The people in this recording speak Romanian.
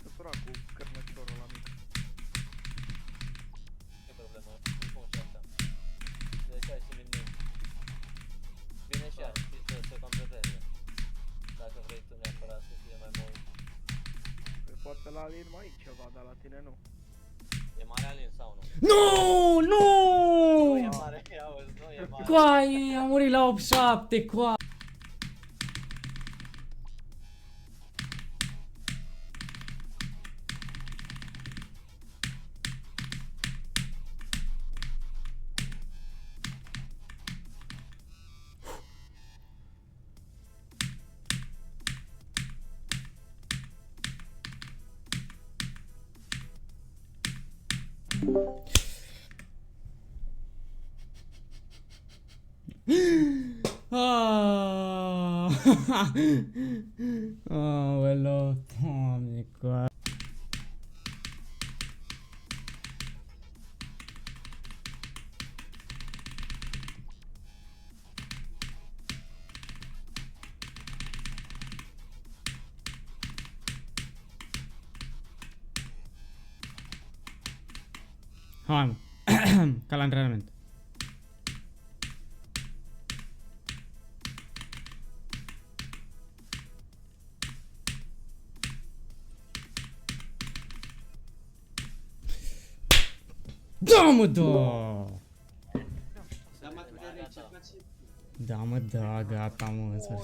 Lasă săracu cărnăciorul la mic. Ce problemă? Nu bun și asta. Deci hai să venim. Vine și ea, știi, să completeze. Dacă vrei tu neapărat să fie mai mult. Păi poate la Alin mai e ceva, dar la tine nu. E mare Alin sau nu? Nu, nu! Nu e mare, auzi, nu e mare. Coaie, am murit la 8-7, coaie. Aoleu, Doamne, coaie. Hai, mă. Ca la antrenament. Da, mă, da! Da, mă, da, gata, mă, în sfârșit.